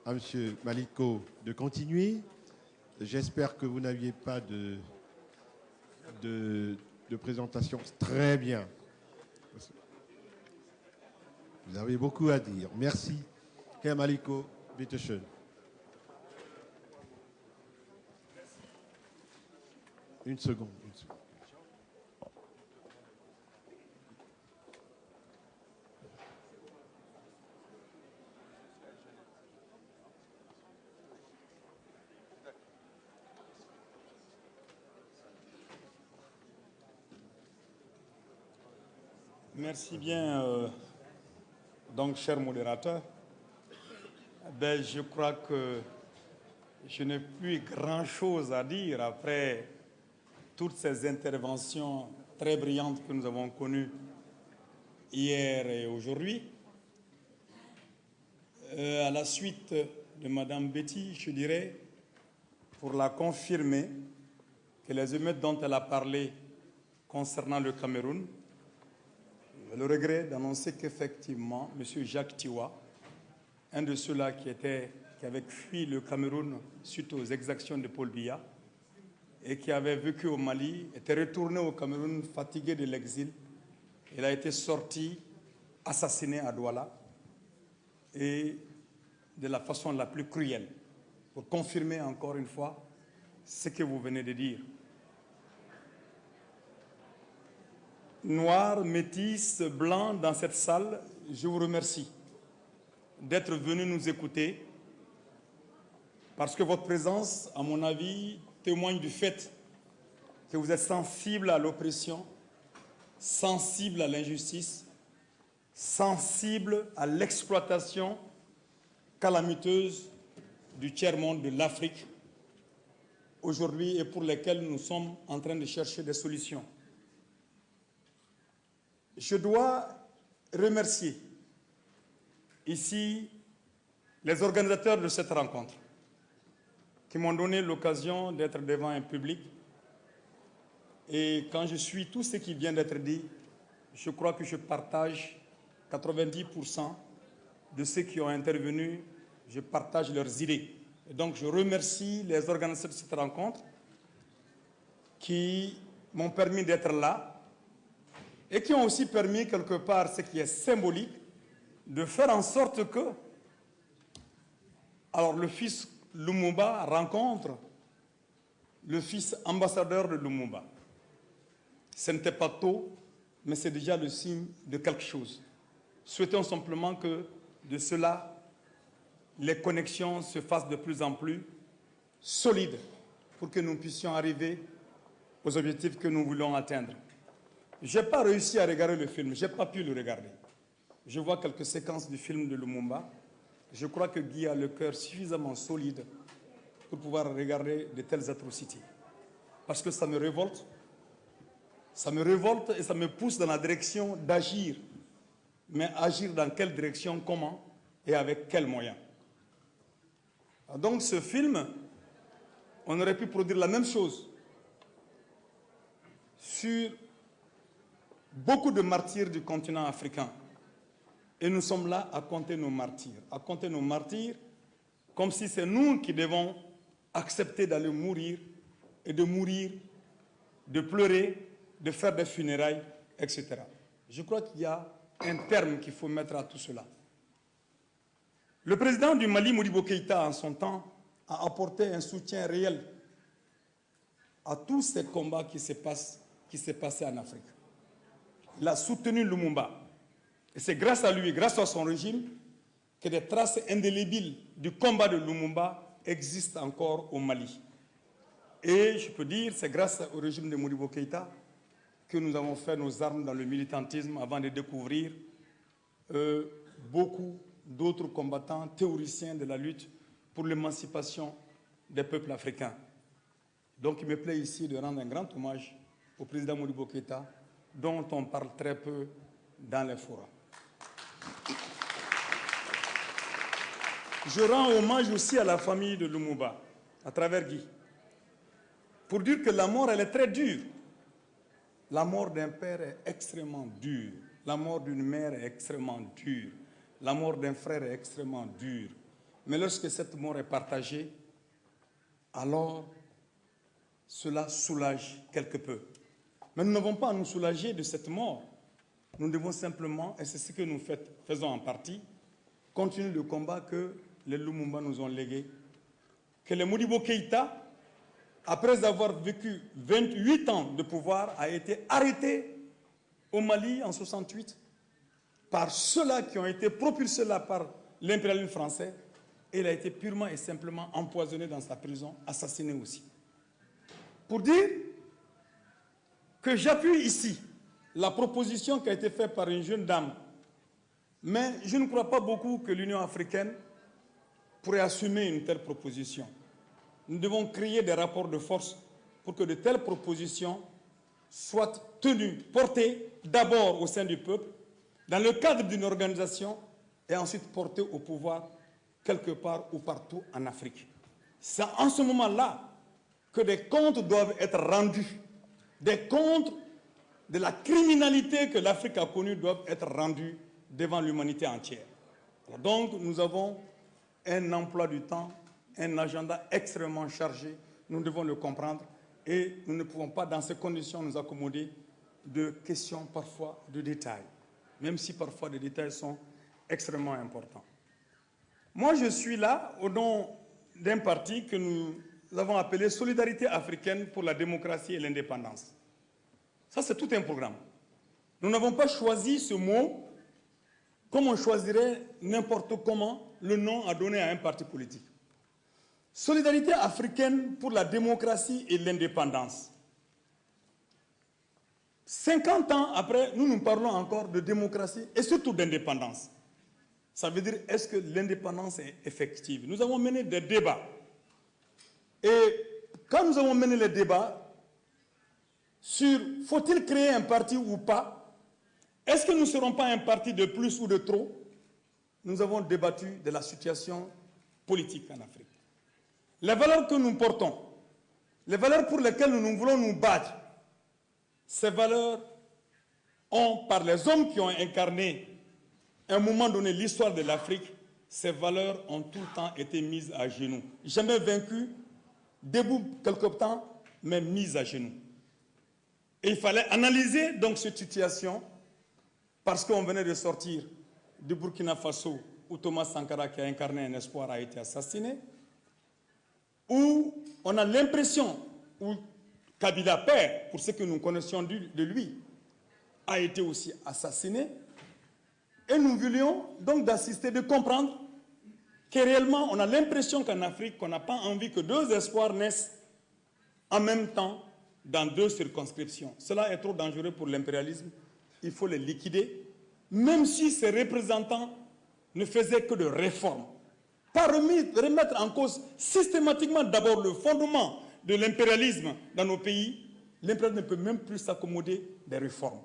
à M. Maliko de continuer. J'espère que vous n'aviez pas de présentation. Très bien. Vous avez beaucoup à dire. Merci. Herr Maliko, bitte schön. Une seconde. Merci bien, donc, cher modérateur. Je crois que je n'ai plus grand-chose à dire après toutes ces interventions très brillantes que nous avons connues hier et aujourd'hui. À la suite de Mme Betty, je dirais, pour la confirmer, que les émeutes dont elle a parlé concernant le Cameroun, le regret d'annoncer qu'effectivement, M. Jacques Tiwa, un de ceux-là qui avait fui le Cameroun suite aux exactions de Paul Biya et qui avait vécu au Mali, était retourné au Cameroun fatigué de l'exil. Il a été sorti, assassiné à Douala et de la façon la plus cruelle, pour confirmer encore une fois ce que vous venez de dire. Noirs, métis, blancs dans cette salle, je vous remercie d'être venus nous écouter parce que votre présence, à mon avis, témoigne du fait que vous êtes sensible à l'oppression, sensible à l'injustice, sensible à l'exploitation calamiteuse du tiers-monde de l'Afrique aujourd'hui et pour lesquelles nous sommes en train de chercher des solutions. Je dois remercier ici les organisateurs de cette rencontre qui m'ont donné l'occasion d'être devant un public. Et quand je suis tout ce qui vient d'être dit, je crois que je partage 90% de ceux qui ont intervenu, je partage leurs idées. Et donc je remercie les organisateurs de cette rencontre qui m'ont permis d'être là et qui ont aussi permis quelque part, ce qui est symbolique, de faire en sorte que alors le fils Lumumba rencontre le fils ambassadeur de Lumumba. Ce n'était pas tôt, mais c'est déjà le signe de quelque chose. Souhaitons simplement que de cela, les connexions se fassent de plus en plus solides pour que nous puissions arriver aux objectifs que nous voulons atteindre. Je n'ai pas réussi à regarder le film, je n'ai pas pu le regarder. Je vois quelques séquences du film de Lumumba. Je crois que Guy a le cœur suffisamment solide pour pouvoir regarder de telles atrocités. Parce que ça me révolte et ça me pousse dans la direction d'agir. Mais agir dans quelle direction, comment et avec quels moyens? Donc ce film, on aurait pu produire la même chose sur beaucoup de martyrs du continent africain. Et nous sommes là à compter nos martyrs comme si c'est nous qui devons accepter d'aller mourir et de mourir, de pleurer, de faire des funérailles, etc. Je crois qu'il y a un terme qu'il faut mettre à tout cela. Le président du Mali, Modibo Keïta, en son temps, a apporté un soutien réel à tous ces combats qui s'est passé en Afrique. Il a soutenu Lumumba. Et c'est grâce à lui, grâce à son régime, que des traces indélébiles du combat de Lumumba existent encore au Mali. Et je peux dire, c'est grâce au régime de Modibo Keïta que nous avons fait nos armes dans le militantisme avant de découvrir beaucoup d'autres combattants théoriciens de la lutte pour l'émancipation des peuples africains. Donc il me plaît ici de rendre un grand hommage au président Modibo Keïta, dont on parle très peu dans les forums. Je rends hommage aussi à la famille de Lumumba, à travers Guy, pour dire que la mort, elle est très dure. La mort d'un père est extrêmement dure. La mort d'une mère est extrêmement dure. La mort d'un frère est extrêmement dure. Mais lorsque cette mort est partagée, alors cela soulage quelque peu. Mais nous n'avons pas à nous soulager de cette mort. Nous devons simplement, et c'est ce que nous faisons en partie, continuer le combat que les Lumumba nous ont légué. Que le Modibo Keïta, après avoir vécu 28 ans de pouvoir, a été arrêté au Mali en 68 par ceux-là qui ont été propulsés là par l'impérialisme français. Et il a été purement et simplement empoisonné dans sa prison, assassiné aussi. Pour dire que j'appuie ici la proposition qui a été faite par une jeune dame, mais je ne crois pas beaucoup que l'Union africaine pourrait assumer une telle proposition. Nous devons créer des rapports de force pour que de telles propositions soient tenues, portées d'abord au sein du peuple, dans le cadre d'une organisation, et ensuite portées au pouvoir quelque part ou partout en Afrique. C'est en ce moment-là que des comptes doivent être rendus. Des comptes de la criminalité que l'Afrique a connue doivent être rendus devant l'humanité entière. Donc nous avons un emploi du temps, un agenda extrêmement chargé. Nous devons le comprendre et nous ne pouvons pas dans ces conditions nous accommoder de questions parfois de détails, même si parfois les détails sont extrêmement importants. Moi, je suis là au nom d'un parti que nous avons appelé Solidarité africaine pour la démocratie et l'indépendance. Ça, c'est tout un programme. Nous n'avons pas choisi ce mot comme on choisirait n'importe comment le nom à donner à un parti politique. Solidarité africaine pour la démocratie et l'indépendance. 50 ans après, nous parlons encore de démocratie et surtout d'indépendance. Ça veut dire, est-ce que l'indépendance est effective? Nous avons mené des débats. Et quand nous avons mené les débats sur faut-il créer un parti ou pas, est-ce que nous ne serons pas un parti de plus ou de trop? Nous avons débattu de la situation politique en Afrique. Les valeurs que nous portons, les valeurs pour lesquelles nous voulons nous battre, ces valeurs ont, par les hommes qui ont incarné à un moment donné l'histoire de l'Afrique, ces valeurs ont tout le temps été mises à genoux. Jamais vaincues, debout quelque temps, mais mises à genoux. Et il fallait analyser donc cette situation parce qu'on venait de sortir du Burkina Faso où Thomas Sankara, qui a incarné un espoir, a été assassiné, où on a l'impression, où Kabila père, pour ce que nous connaissions de lui, a été aussi assassiné. Et nous voulions donc d'assister, de comprendre que réellement on a l'impression qu'en Afrique, on n'a pas envie que deux espoirs naissent en même temps dans deux circonscriptions. Cela est trop dangereux pour l'impérialisme. Il faut les liquider, même si ces représentants ne faisaient que de réformes. Pas remettre en cause systématiquement d'abord le fondement de l'impérialisme dans nos pays. L'impérialisme ne peut même plus s'accommoder des réformes.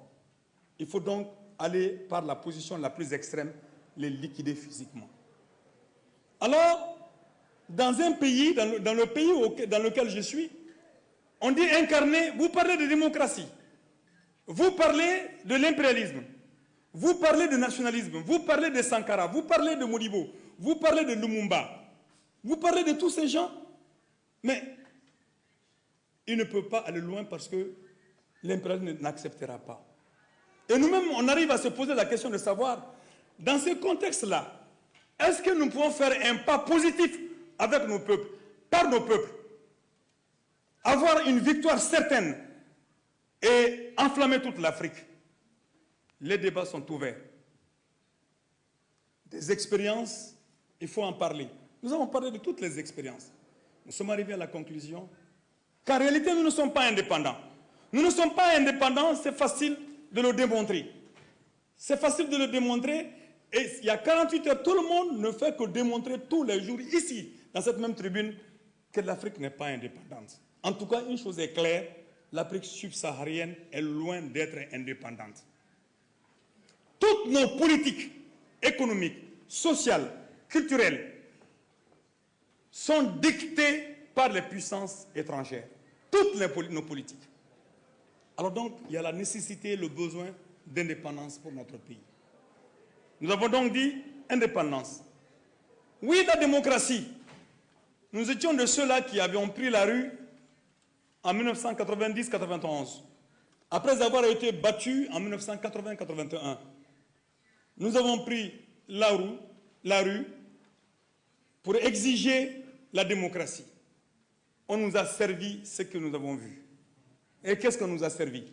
Il faut donc aller par la position la plus extrême, les liquider physiquement. Alors, dans un pays, dans le pays dans lequel je suis, on dit incarner, vous parlez de démocratie, vous parlez de l'impérialisme, vous parlez de nationalisme, vous parlez de Sankara, vous parlez de Modibo, vous parlez de Lumumba, vous parlez de tous ces gens, mais il ne peut pas aller loin parce que l'impérialisme n'acceptera pas. Et nous-mêmes, on arrive à se poser la question de savoir, dans ce contexte-là, est-ce que nous pouvons faire un pas positif avec nos peuples, par nos peuples, avoir une victoire certaine et enflammer toute l'Afrique? Les débats sont ouverts. Des expériences, il faut en parler. Nous avons parlé de toutes les expériences. Nous sommes arrivés à la conclusion qu'en réalité, nous ne sommes pas indépendants. Nous ne sommes pas indépendants, c'est facile de le démontrer. C'est facile de le démontrer. Et il y a 48 heures, tout le monde ne fait que démontrer tous les jours, ici, dans cette même tribune, que l'Afrique n'est pas indépendante. En tout cas, une chose est claire, l'Afrique subsaharienne est loin d'être indépendante. Toutes nos politiques économiques, sociales, culturelles sont dictées par les puissances étrangères. Toutes nos politiques. Alors donc, il y a la nécessité, le besoin d'indépendance pour notre pays. Nous avons donc dit indépendance. Oui, la démocratie. Nous étions de ceux-là qui avions pris la rue en 1990-91, après avoir été battus en 1980-81. Nous avons pris la rue pour exiger la démocratie. On nous a servi ce que nous avons vu. Et qu'est-ce qu'on nous a servi?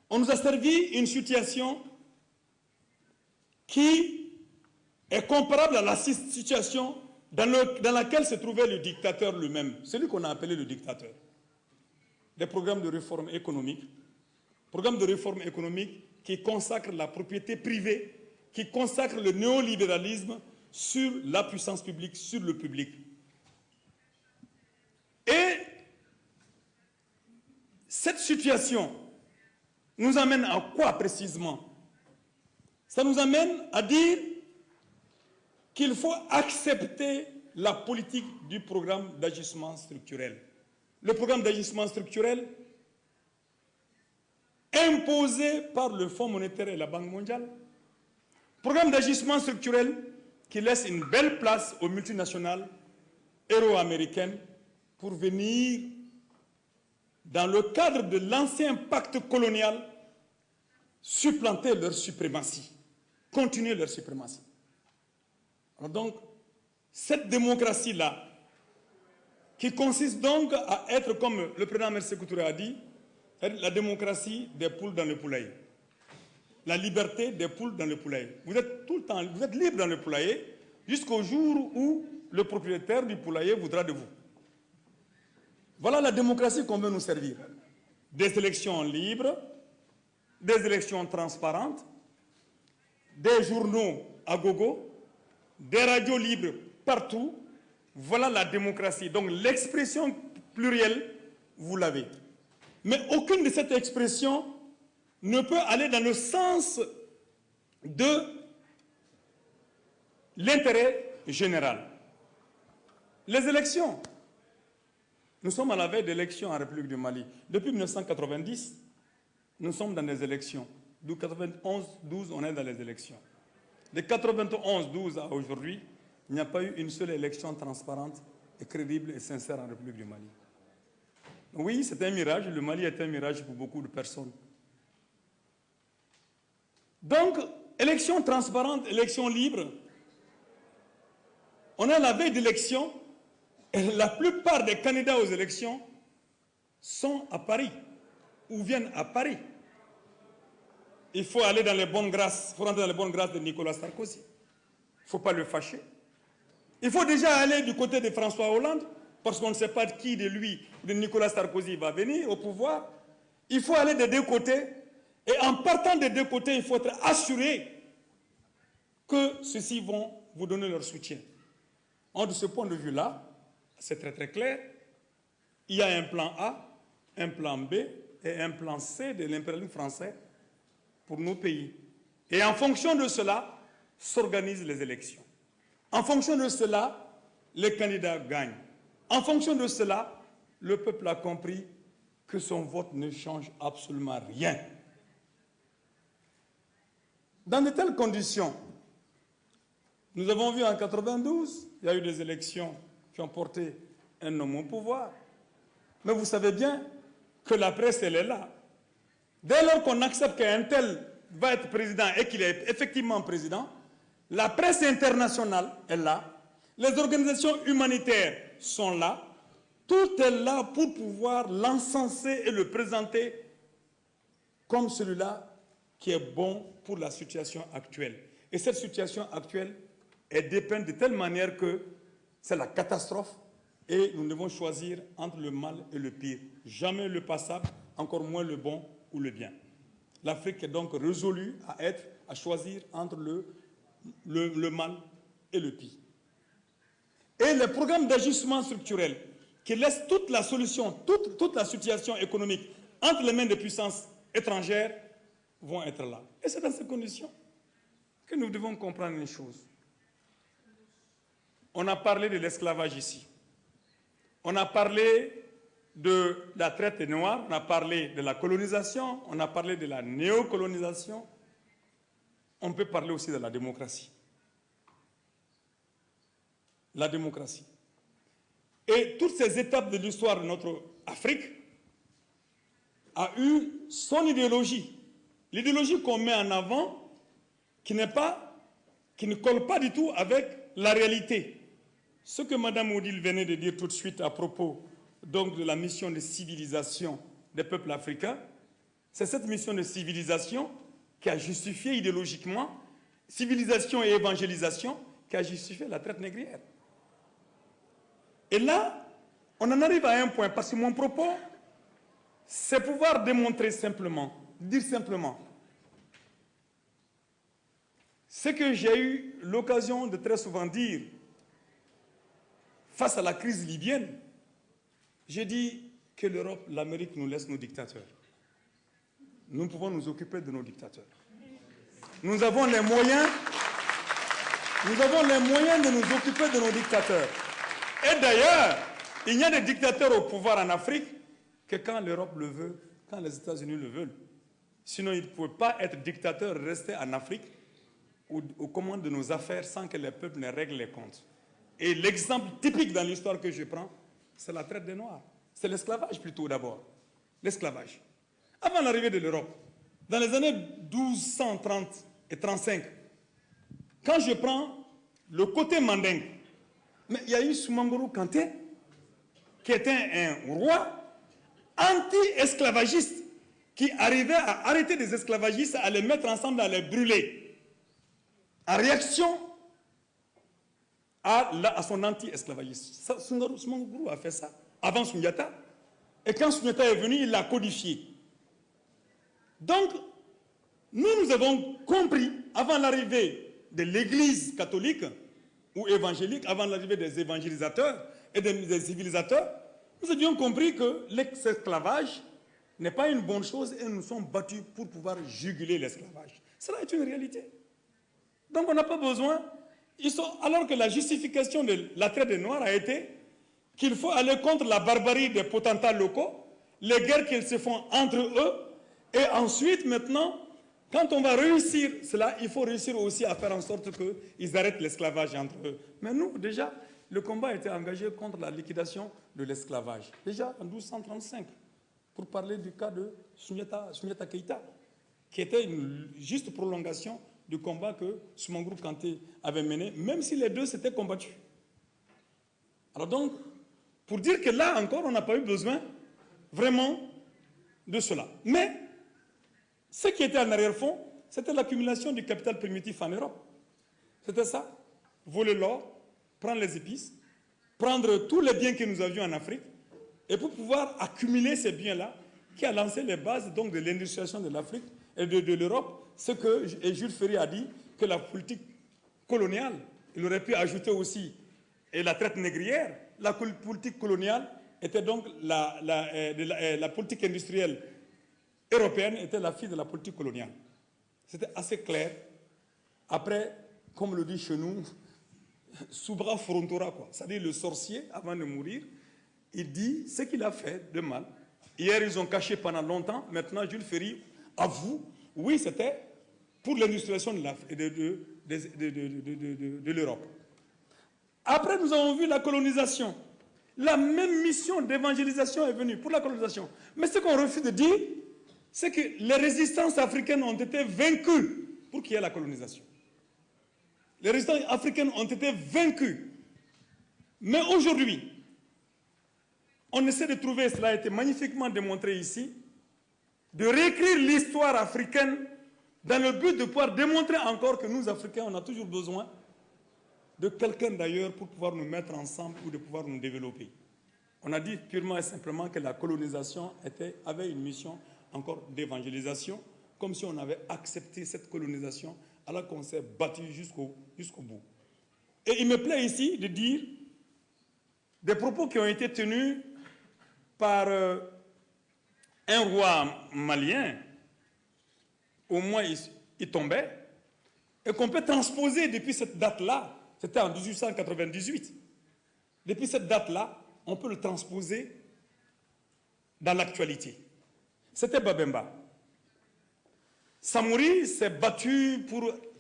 On nous a servi une situation qui est comparable à la situation dans laquelle se trouvait le dictateur lui-même, celui qu'on a appelé le dictateur. Des programmes de réforme économique, qui consacrent la propriété privée, qui consacrent le néolibéralisme sur la puissance publique, sur le public. Et cette situation nous amène à quoi précisément? Ça nous amène à dire qu'il faut accepter la politique du programme d'ajustement structurel. Le programme d'ajustement structurel imposé par le Fonds monétaire et la Banque mondiale. Programme d'ajustement structurel qui laisse une belle place aux multinationales euro-américaines pour venir, dans le cadre de l'ancien pacte colonial, supplanter leur suprématie, continuer leur suprématie. Alors donc, cette démocratie-là, qui consiste donc à être, comme le président Mersey Couture a dit, la démocratie des poules dans le poulailler. La liberté des poules dans le poulailler. Vous êtes tout le temps, vous êtes libre dans le poulailler jusqu'au jour où le propriétaire du poulailler voudra de vous. Voilà la démocratie qu'on veut nous servir. Des élections libres, des élections transparentes, des journaux à gogo, des radios libres partout. Voilà la démocratie. Donc l'expression plurielle, vous l'avez. Mais aucune de cette expression ne peut aller dans le sens de l'intérêt général. Les élections. Nous sommes à la veille d'élections en République du Mali. Depuis 1990, nous sommes dans des élections. De 91-12, on est dans les élections. De 91-12 à aujourd'hui, il n'y a pas eu une seule élection transparente et crédible et sincère en République du Mali. Oui, c'est un mirage. Le Mali est un mirage pour beaucoup de personnes. Donc, élection transparente, élection libre. On est à la veille d'élections et la plupart des candidats aux élections sont à Paris ou viennent à Paris. Il faut aller dans les bonnes grâces, il faut rentrer dans les bonnes grâces de Nicolas Sarkozy. Il ne faut pas le fâcher. Il faut déjà aller du côté de François Hollande, parce qu'on ne sait pas de qui de lui, de Nicolas Sarkozy va venir au pouvoir. Il faut aller des deux côtés. Et en partant des deux côtés, il faut être assuré que ceux-ci vont vous donner leur soutien. De ce point de vue-là, c'est très très clair. Il y a un plan A, un plan B et un plan C de l'impérialisme français pour nos pays. Et en fonction de cela, s'organisent les élections. En fonction de cela, les candidats gagnent. En fonction de cela, le peuple a compris que son vote ne change absolument rien. Dans de telles conditions, nous avons vu en 92, il y a eu des élections qui ont porté un homme au pouvoir. Mais vous savez bien que la presse, elle est là. Dès lors qu'on accepte qu'un tel va être président et qu'il est effectivement président, la presse internationale est là, les organisations humanitaires sont là, tout est là pour pouvoir l'encenser et le présenter comme celui-là qui est bon pour la situation actuelle. Et cette situation actuelle est dépeinte de telle manière que c'est la catastrophe et nous devons choisir entre le mal et le pire. Jamais le passable, encore moins le bon ou le bien. L'Afrique est donc résolue à choisir entre le mal et le pire. Et les programmes d'ajustement structurel qui laissent toute la solution, toute la situation économique entre les mains des puissances étrangères vont être là. Et c'est dans ces conditions que nous devons comprendre une chose. On a parlé de l'esclavage ici. On a parlé de la traite des Noirs, on a parlé de la colonisation, on a parlé de la néocolonisation. On peut parler aussi de la démocratie. la démocratie. Et toutes ces étapes de l'histoire de notre Afrique a eu son idéologie. L'idéologie qu'on met en avant qui ne colle pas du tout avec la réalité. Ce que Mme Odile venait de dire tout de suite à propos donc, de la mission de civilisation des peuples africains, c'est cette mission de civilisation qui a justifié idéologiquement, civilisation et évangélisation, qui a justifié la traite négrière. Et là, on en arrive à un point, parce que mon propos, c'est pouvoir démontrer simplement, dire simplement, ce que j'ai eu l'occasion de très souvent dire face à la crise libyenne. J'ai dit que l'Europe, l'Amérique nous laisse nos dictateurs. Nous pouvons nous occuper de nos dictateurs. Nous avons les moyens de nous occuper de nos dictateurs. Et d'ailleurs, il n'y a des dictateurs au pouvoir en Afrique que quand l'Europe le veut, quand les États-Unis le veulent. Sinon, ils ne pouvaient pas être dictateurs, rester en Afrique aux commandes de nos affaires sans que les peuples ne règlent les comptes. Et l'exemple typique dans l'histoire que je prends, c'est la traite des Noirs. C'est l'esclavage plutôt d'abord. L'esclavage. Avant l'arrivée de l'Europe, dans les années 1230 et 35, quand je prends le côté mandingue, mais il y a eu Soumangoro Kanté, qui était un roi anti-esclavagiste, qui arrivait à arrêter des esclavagistes, à les mettre ensemble, à les brûler, en réaction à son anti-esclavagisme. Soumangoro a fait ça avant Sundiata, et quand Sundiata est venu, il l'a codifié. Donc, nous avons compris, avant l'arrivée de l'Église catholique ou évangélique, avant l'arrivée des évangélisateurs et des civilisateurs, nous avions compris que l'esclavage n'est pas une bonne chose et nous nous sommes battus pour pouvoir juguler l'esclavage. Cela est une réalité. Donc on n'a pas besoin, alors que la justification de la traite des Noirs a été qu'il faut aller contre la barbarie des potentats locaux, les guerres qu'ils se font entre eux, et ensuite, maintenant, quand on va réussir cela, il faut réussir aussi à faire en sorte qu'ils arrêtent l'esclavage entre eux. Mais nous, déjà, le combat a été engagé contre la liquidation de l'esclavage. Déjà en 1235, pour parler du cas de Sundiata Keïta, qui était une juste prolongation du combat que Soumangoro Kanté avait mené, même si les deux s'étaient combattus. Alors donc, pour dire que là encore, on n'a pas eu besoin vraiment de cela. Mais ce qui était en arrière-fond, c'était l'accumulation du capital primitif en Europe. C'était ça. Voler l'or, prendre les épices, prendre tous les biens que nous avions en Afrique, et pour pouvoir accumuler ces biens-là, qui a lancé les bases donc, de l'industrialisation de l'Afrique et de l'Europe, ce que Jules Ferry a dit, que la politique coloniale, il aurait pu ajouter aussi et la traite négrière. La politique coloniale était donc la politique industrielle européenne était la fille de la politique coloniale. C'était assez clair. Après, comme le dit chez nous, Soubra Frontora, quoi. C'est-à-dire le sorcier, avant de mourir, il dit ce qu'il a fait de mal. Hier, ils ont caché pendant longtemps. Maintenant, Jules Ferry avoue, oui, c'était pour l'industrialisation de l'Europe. Après, nous avons vu la colonisation. La même mission d'évangélisation est venue pour la colonisation. Mais ce qu'on refuse de dire, c'est que les résistances africaines ont été vaincues pour qu'il y ait la colonisation. Les résistances africaines ont été vaincues. Mais aujourd'hui, on essaie de trouver, cela a été magnifiquement démontré ici, de réécrire l'histoire africaine dans le but de pouvoir démontrer encore que nous, Africains, on a toujours besoin de quelqu'un d'ailleurs pour pouvoir nous mettre ensemble ou de pouvoir nous développer. On a dit purement et simplement que la colonisation avait une mission encore d'évangélisation, comme si on avait accepté cette colonisation alors qu'on s'est battu jusqu'au bout. Et il me plaît ici de dire des propos qui ont été tenus par un roi malien, au moins il tombait, et qu'on peut transposer depuis cette date-là, c'était en 1898. Depuis cette date-là, on peut le transposer dans l'actualité. C'était Babemba. Samori s'est battu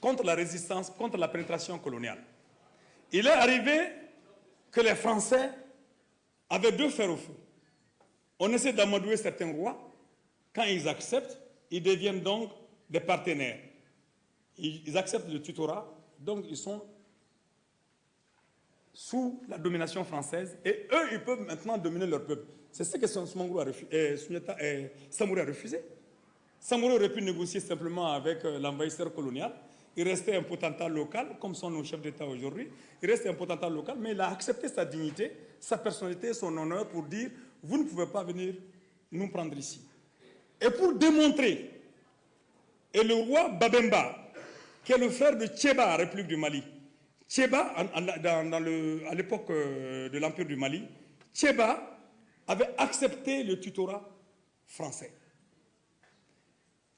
contre la résistance, contre la pénétration coloniale. Il est arrivé que les Français avaient deux fers au feu. On essaie d'amadouer certains rois. Quand ils acceptent, ils deviennent donc des partenaires. Ils acceptent le tutorat, donc ils sont sous la domination française et eux, ils peuvent maintenant dominer leur peuple. C'est ce que Samouraï a refusé. Samouraï aurait pu négocier simplement avec l'envahisseur colonial. Il restait un potentat local, comme sont nos chefs d'État aujourd'hui. Il restait un potentat local, mais il a accepté sa dignité, sa personnalité, son honneur pour dire « vous ne pouvez pas venir nous prendre ici ». Et pour démontrer, et le roi Babemba, qui est le frère de Tcheba, République du Mali, Tcheba, à l'époque de l'Empire du Mali, Tcheba avait accepté le tutorat français.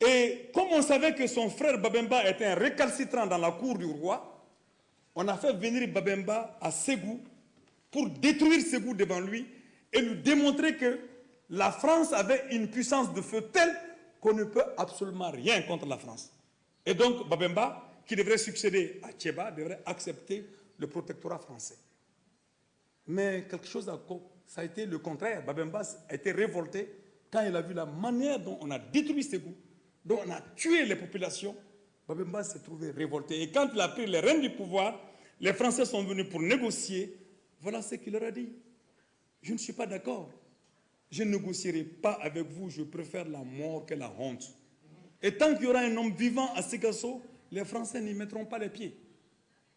Et comme on savait que son frère Babemba était un récalcitrant dans la cour du roi, on a fait venir Babemba à Ségou pour détruire Ségou devant lui et lui démontrer que la France avait une puissance de feu telle qu'on ne peut absolument rien contre la France. Et donc Babemba, qui devrait succéder à Tcheba, devrait accepter le protectorat français. Mais quelque chose ça a été le contraire. Babemba a été révolté quand il a vu la manière dont on a détruit Ségou, dont on a tué les populations. Babemba s'est trouvé révolté. Et quand il a pris les rênes du pouvoir, les Français sont venus pour négocier. Voilà ce qu'il leur a dit. Je ne suis pas d'accord. Je ne négocierai pas avec vous, je préfère la mort que la honte. Et tant qu'il y aura un homme vivant à Ségasso, les Français n'y mettront pas les pieds.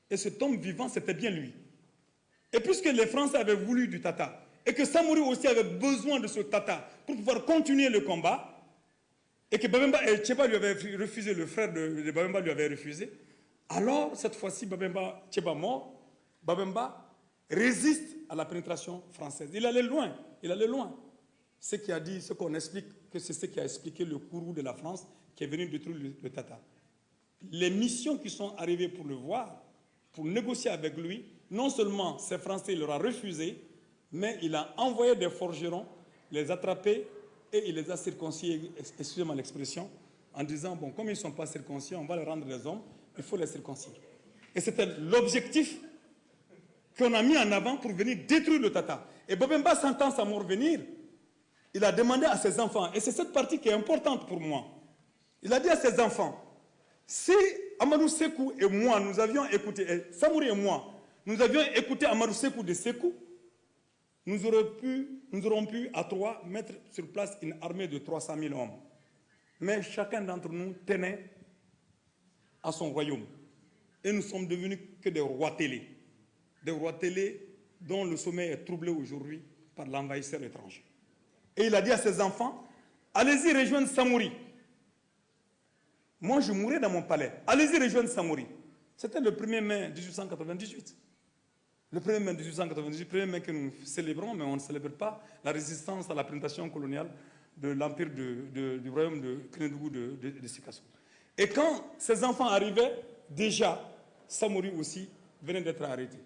Et cet homme vivant, c'était bien lui. Et puisque les Français avaient voulu du Tata, et que Samori aussi avait besoin de ce Tata pour pouvoir continuer le combat, et que Babemba et Tcheba lui avaient refusé, le frère de Babemba lui avait refusé, alors cette fois-ci, Tcheba mort, Babemba résiste à la pénétration française. Il allait loin, il allait loin. Ce qui a dit, ce qu'on explique, que c'est ce qui a expliqué le courroux de la France qui est venu détruire le Tata. Les missions qui sont arrivées pour le voir, pour négocier avec lui, non seulement ces Français, il leur a refusé, mais il a envoyé des forgerons, les attraper et il les a circoncis, excusez-moi l'expression, en disant, bon, comme ils ne sont pas circoncis, on va les rendre des hommes, il faut les circoncire. Et c'était l'objectif qu'on a mis en avant pour venir détruire le Tata. Et Babemba, sentant sa mort venir, il a demandé à ses enfants, et c'est cette partie qui est importante pour moi, il a dit à ses enfants, si Amadou Sékou et moi, nous avions écouté, Samouri et moi, nous avions écouté Amadou Sékou de Sékou, nous aurions pu à trois mettre sur place une armée de 300 000 hommes. Mais chacun d'entre nous tenait à son royaume. Et nous sommes devenus que des rois télé. Des rois télé dont le sommet est troublé aujourd'hui par l'envahisseur étranger. Et il a dit à ses enfants, allez-y rejoindre Samouri. Moi, je mourrais dans mon palais. Allez-y rejoindre Samouri. C'était le 1er mai 1898. Le 1er mai 1898, le 1er mai que nous célébrons, mais on ne célèbre pas la résistance à la pénétration coloniale de l'empire du royaume de Kénédougou de Ségasso. Et quand ces enfants arrivaient, déjà, Samouri aussi venait d'être arrêté.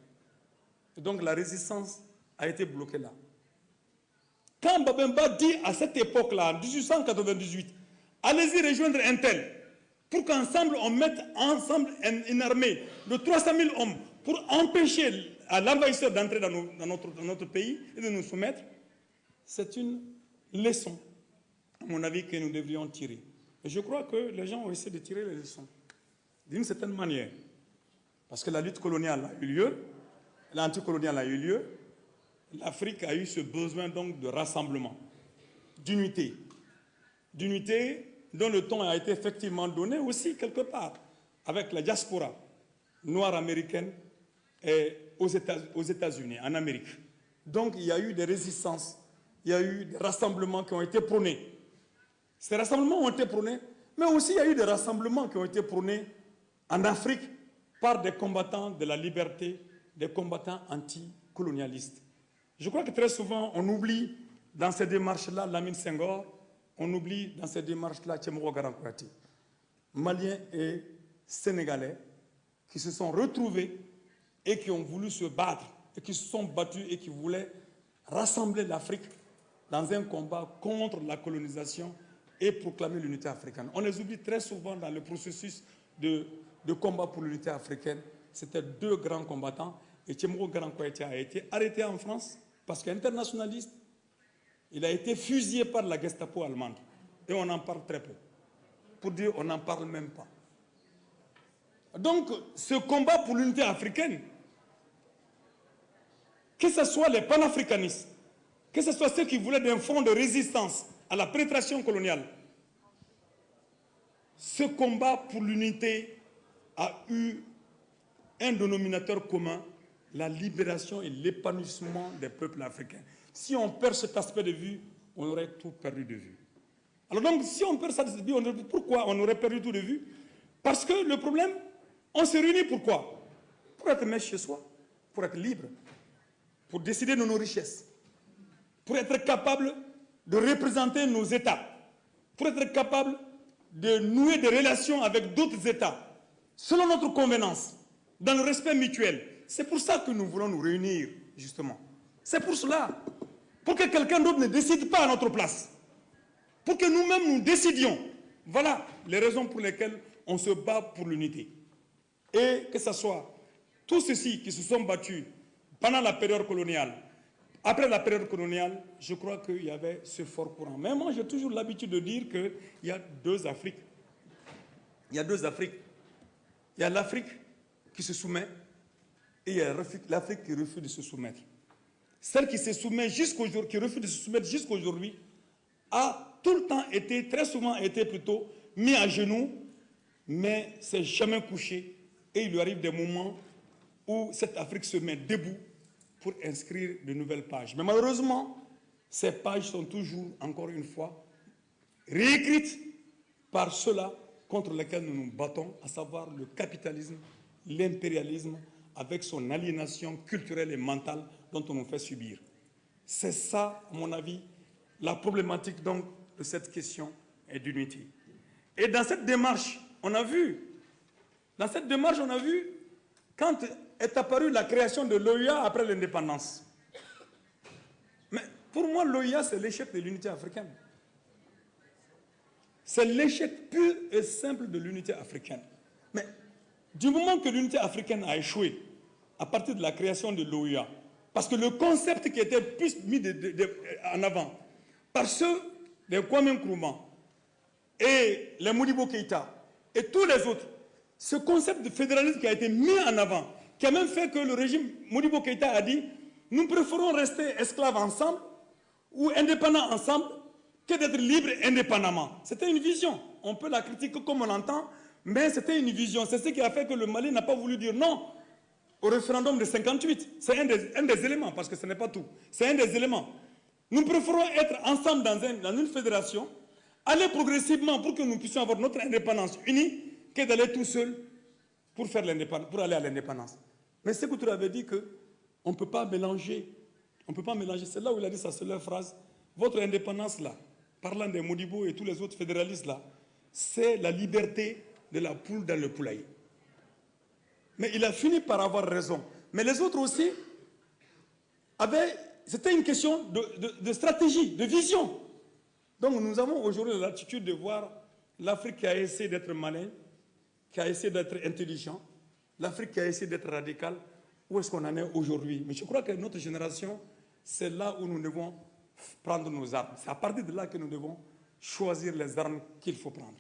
Et donc la résistance a été bloquée là. Quand Babemba dit à cette époque-là, en 1898, allez-y rejoindre un tel, pour qu'ensemble on mette ensemble une armée de 300 000 hommes pour empêcher à l'envahisseur d'entrer dans notre pays et de nous soumettre, c'est une leçon, à mon avis, que nous devrions tirer. Et je crois que les gens ont essayé de tirer les leçons, d'une certaine manière. Parce que la lutte coloniale a eu lieu, l'anticoloniale a eu lieu, l'Afrique a eu ce besoin donc de rassemblement, d'unité. D'unité dont le ton a été effectivement donné aussi quelque part avec la diaspora noire américaine et aux États-Unis, en Amérique. Donc il y a eu des résistances, il y a eu des rassemblements qui ont été prônés. Ces rassemblements ont été prônés, mais aussi il y a eu des rassemblements qui ont été prônés en Afrique par des combattants de la liberté, des combattants anticolonialistes. Je crois que très souvent on oublie dans ces démarches-là Lamine Senghor, on oublie dans ces démarches-là Tchemoro Garankouati, Maliens et Sénégalais qui se sont retrouvés et qui ont voulu se battre, et qui se sont battus et qui voulaient rassembler l'Afrique dans un combat contre la colonisation et proclamer l'unité africaine. On les oublie très souvent dans le processus de combat pour l'unité africaine. C'était deux grands combattants. Etchemoko Grand Kouyaté a été arrêté en France parce qu'internationaliste, il a été fusillé par la Gestapo allemande. Et on en parle très peu. Pour dire, on n'en parle même pas. Donc, ce combat pour l'unité africaine, que ce soit les panafricanistes, que ce soit ceux qui voulaient un front de résistance à la pénétration coloniale, ce combat pour l'unité a eu un dénominateur commun, la libération et l'épanouissement des peuples africains. Si on perd cet aspect de vue, on aurait tout perdu de vue. Alors donc, si on perd cet aspect de vue, pourquoi on aurait perdu tout de vue? Parce que le problème, on se réunit pourquoi? Pour être maître chez soi, pour être libre, pour décider de nos richesses, pour être capable de représenter nos États, pour être capable de nouer des relations avec d'autres États, selon notre convenance, dans le respect mutuel. C'est pour ça que nous voulons nous réunir, justement. C'est pour cela. Pour que quelqu'un d'autre ne décide pas à notre place. Pour que nous-mêmes nous décidions. Voilà les raisons pour lesquelles on se bat pour l'unité. Et que ce soit tous ceux-ci qui se sont battus pendant la période coloniale, après la période coloniale, je crois qu'il y avait ce fort courant. Mais moi, j'ai toujours l'habitude de dire qu'il y a deux Afriques. Il y a deux Afriques. Il y a l'Afrique qui se soumet et il y a l'Afrique qui refuse de se soumettre. Celle qui se soumet jusqu'aujourd'hui, qui refuse de se soumettre jusqu'aujourd'hui, a tout le temps été, très souvent été plutôt mis à genoux, mais s'est jamais couché. Et il lui arrive des moments où cette Afrique se met debout pour inscrire de nouvelles pages. Mais malheureusement, ces pages sont toujours, encore une fois, réécrites par ceux-là contre lesquels nous nous battons, à savoir le capitalisme, l'impérialisme, avec son aliénation culturelle et mentale dont on nous fait subir. C'est ça, à mon avis, la problématique donc de cette question et d'unité. Et dans cette démarche, on a vu, quand est apparue la création de l'OUA après l'indépendance. Mais pour moi, l'OUA, c'est l'échec de l'unité africaine. C'est l'échec pur et simple de l'unité africaine. Mais du moment que l'unité africaine a échoué, à partir de la création de l'OUA, parce que le concept qui était plus mis en avant par ceux des Kwame Nkrumah et les Modibo Keïta et tous les autres, ce concept de fédéralisme qui a été mis en avant, qui a même fait que le régime Modibo Keïta a dit « Nous préférons rester esclaves ensemble ou indépendants ensemble que d'être libres indépendamment ». C'était une vision. On peut la critiquer comme on l'entend, mais c'était une vision. C'est ce qui a fait que le Mali n'a pas voulu dire non au référendum de 58. C'est un des éléments, parce que ce n'est pas tout. C'est un des éléments. Nous préférons être ensemble dans une fédération, aller progressivement pour que nous puissions avoir notre indépendance unie, que d'aller tout seul pour aller à l'indépendance. Mais ce que tu avais dit qu'on ne peut pas mélanger. On ne peut pas mélanger. C'est là où il a dit sa seule phrase. Votre indépendance là, parlant des Modibo et tous les autres fédéralistes là, c'est la liberté de la poule dans le poulailler. Mais il a fini par avoir raison. Mais les autres aussi c'était une question de stratégie, de vision. Donc nous avons aujourd'hui l'attitude de voir l'Afrique qui a essayé d'être malin, qui a essayé d'être intelligent, l'Afrique qui a essayé d'être radicale. Où est-ce qu'on en est aujourd'hui? Mais je crois que notre génération, c'est là où nous devons prendre nos armes. C'est à partir de là que nous devons choisir les armes qu'il faut prendre.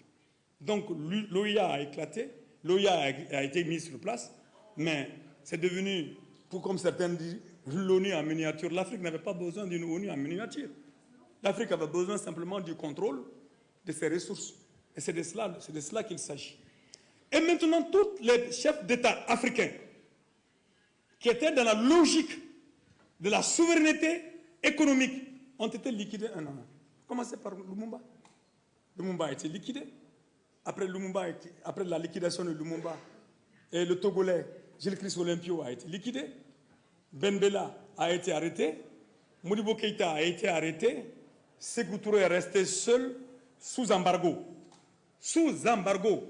Donc l'OIA a éclaté, l'OIA a été mise sur place, mais c'est devenu, comme certains disent, l'ONU en miniature. L'Afrique n'avait pas besoin d'une ONU en miniature. L'Afrique avait besoin simplement du contrôle de ses ressources. Et c'est de cela qu'il s'agit. Et maintenant, tous les chefs d'État africains qui étaient dans la logique de la souveraineté économique ont été liquidés un à un. Commencez par Lumumba. Lumumba a été liquidé. Après la liquidation de Lumumba, et le Togolais Gilles Christ Olympio a été liquidé. Ben Bella a été arrêté. Modibo Keïta a été arrêté. Sékou Touré est resté seul sous embargo. Sous embargo.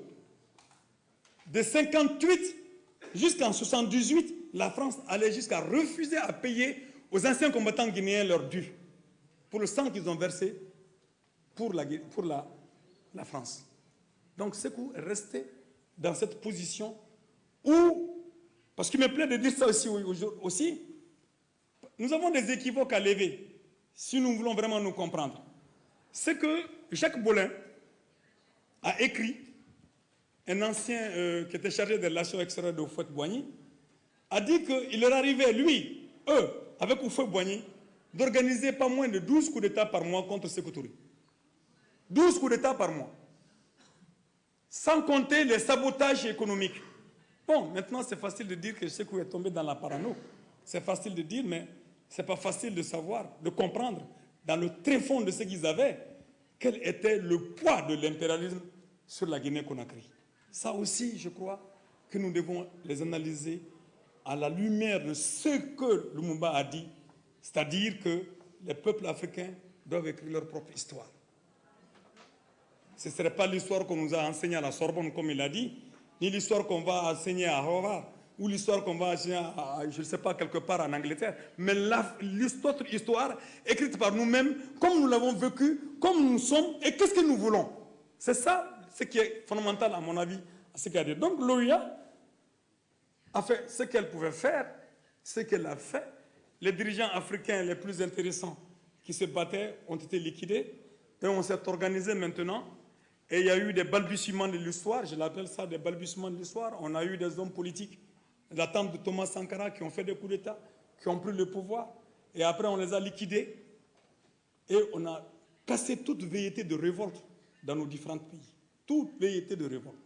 De 58 jusqu'en 78, la France allait jusqu'à refuser à payer aux anciens combattants guinéens leur dû pour le sang qu'ils ont versé pour la France. Donc Sékou est resté dans cette position où parce qu'il me plaît de dire ça aussi, nous avons des équivoques à lever, si nous voulons vraiment nous comprendre. C'est que Jacques Bollin a écrit, un ancien qui était chargé des relations extérieures de Houphouët-Boigny, a dit qu'il leur arrivait, lui, eux, avec Houphouët-Boigny, d'organiser pas moins de 12 coups d'État par mois contre Sékou Touré. 12 coups d'État par mois. Sans compter les sabotages économiques. Bon, maintenant c'est facile de dire que Sékou est tombé dans la parano. C'est facile de dire, mais ce n'est pas facile de savoir, de comprendre, dans le tréfonds de ce qu'ils avaient, quel était le poids de l'impérialisme sur la Guinée-Conakry. Ça aussi, je crois que nous devons les analyser à la lumière de ce que Lumumba a dit, c'est-à-dire que les peuples africains doivent écrire leur propre histoire. Ce ne serait pas l'histoire qu'on nous a enseignée à la Sorbonne, comme il a dit, ni l'histoire qu'on va enseigner à Harvard, ou l'histoire qu'on va enseigner à, je ne sais pas, quelque part en Angleterre, mais notre histoire écrite par nous-mêmes, comme nous l'avons vécu, comme nous sommes, et qu'est-ce que nous voulons. C'est ça ce qui est fondamental, à mon avis, à ce qu'il a dit. Donc l'OUA a fait ce qu'elle pouvait faire, ce qu'elle a fait. Les dirigeants africains les plus intéressants qui se battaient ont été liquidés, et on s'est organisé maintenant. Et il y a eu des balbutiements de l'histoire, je l'appelle ça des balbutiements de l'histoire. On a eu des hommes politiques, la tante de Thomas Sankara, qui ont fait des coups d'État, qui ont pris le pouvoir, et après on les a liquidés. Et on a cassé toute velléité de révolte dans nos différents pays. Toute velléité de révolte.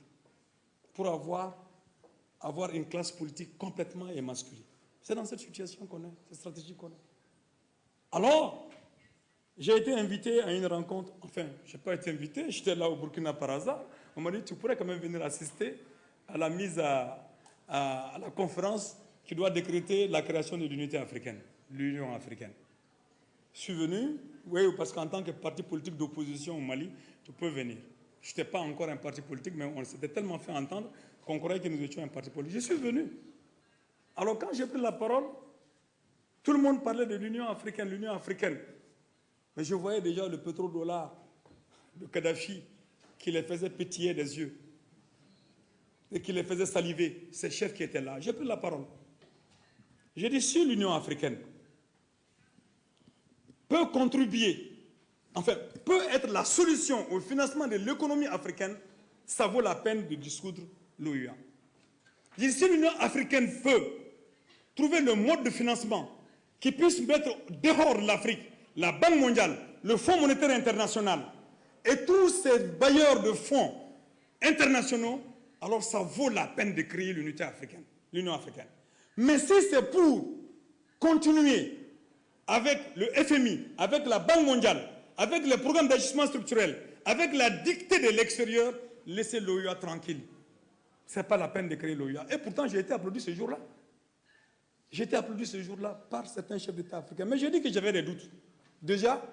Pour avoir une classe politique complètement émasculée. C'est dans cette situation qu'on est, cette stratégie qu'on est. Alors, j'ai été invité à une rencontre, enfin, je n'ai pas été invité, j'étais là au Burkina par hasard. On m'a dit, tu pourrais quand même venir assister à la mise à la conférence qui doit décréter la création de l'unité africaine, l'Union africaine. Je suis venu, oui, parce qu'en tant que parti politique d'opposition au Mali, tu peux venir. Je n'étais pas encore un parti politique, mais on s'était tellement fait entendre qu'on croyait que nous étions un parti politique. Je suis venu. Alors quand j'ai pris la parole, tout le monde parlait de l'Union africaine, l'Union africaine. Mais je voyais déjà le pétrodollar de Kadhafi qui les faisait pétiller des yeux et qui les faisait saliver, ces chefs qui étaient là. J'ai pris la parole. J'ai dit, si l'Union africaine peut contribuer, enfin, peut être la solution au financement de l'économie africaine, ça vaut la peine de dissoudre l'OUA. J'ai dit, si l'Union africaine peut trouver le mode de financement qui puisse mettre dehors de l'Afrique la Banque mondiale, le Fonds monétaire international et tous ces bailleurs de fonds internationaux, alors ça vaut la peine de créer l'unité africaine, l'Union africaine. Mais si c'est pour continuer avec le FMI, avec la Banque mondiale, avec les programmes d'ajustement structurel, avec la dictée de l'extérieur, laissez l'OUA tranquille. Ce n'est pas la peine de créer l'OUA. Et pourtant, j'ai été applaudi ce jour-là. J'ai été applaudi ce jour-là par certains chefs d'État africains. Mais j'ai dit que j'avais des doutes. Déjà,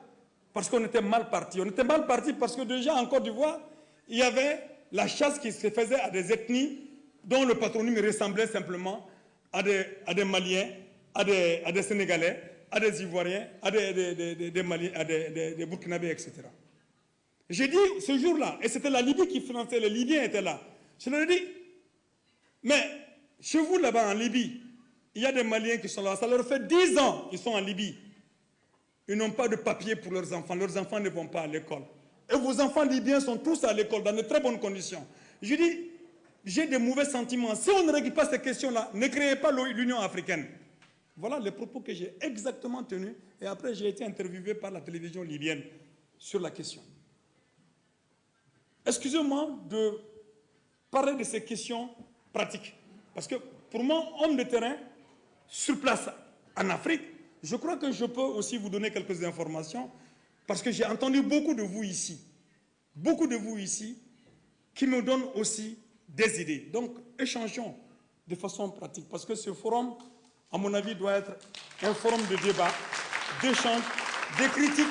parce qu'on était mal parti. On était mal parti parce que déjà, en Côte d'Ivoire, il y avait la chasse qui se faisait à des ethnies dont le patronyme ressemblait simplement à des Maliens, à des Sénégalais, à des Ivoiriens, à des Maliens, à des Burkinabés, etc. J'ai dit ce jour-là, et c'était la Libye qui finançait, les Libyens étaient là. Je leur ai dit, mais chez vous là-bas en Libye, il y a des Maliens qui sont là, ça leur fait 10 ans qu'ils sont en Libye. Ils n'ont pas de papier pour leurs enfants ne vont pas à l'école. Et vos enfants libyens sont tous à l'école, dans de très bonnes conditions. Je dis, j'ai des mauvais sentiments. Si on ne règle pas ces questions-là, ne créez pas l'Union africaine. Voilà les propos que j'ai exactement tenus. Et après, j'ai été interviewé par la télévision libyenne sur la question. Excusez-moi de parler de ces questions pratiques. Parce que pour moi, homme de terrain, sur place en Afrique, je crois que je peux aussi vous donner quelques informations parce que j'ai entendu beaucoup de vous ici, qui me donnent aussi des idées. Donc, échangeons de façon pratique parce que ce forum, à mon avis, doit être un forum de débat, d'échange, de critique